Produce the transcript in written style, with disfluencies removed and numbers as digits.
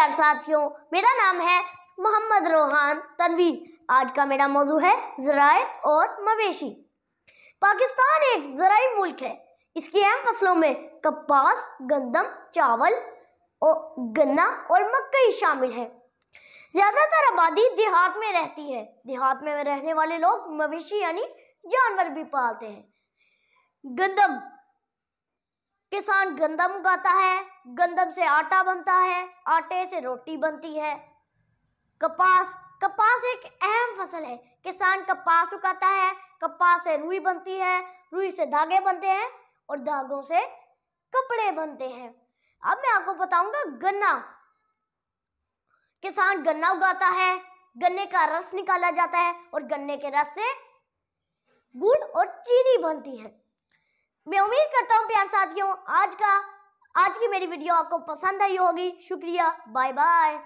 प्यार साथियों, मेरा नाम है मोहम्मद रोहान तनवी। आज का मेरा मौजू है ज़राअत और मवेशी। पाकिस्तान एक ज़राई मुल्क है। इसकी अहम फसलों में कपास, गंदम, चावल और गन्ना और मकई शामिल है। ज़्यादातर आबादी देहात में रहती है। देहात में रहने वाले लोग मवेशी यानी जानवर भी पालते हैं। गंदम, किसान गंदम उगाता है। गंदम से आटा बनता है, आटे से रोटी बनती है। कपास एक अहम फसल है। किसान कपास उगाता है, कपास से रुई बनती है, रुई से धागे बनते हैं और धागों से कपड़े बनते हैं। अब मैं आपको बताऊंगा गन्ना। किसान गन्ना उगाता है, गन्ने का रस निकाला जाता है और गन्ने के रस से गुड़ और चीनी बनती है। मैं उम्मीद करता हूँ प्यार साथियों, आज की मेरी वीडियो आपको पसंद आई होगी। शुक्रिया, बाय बाय।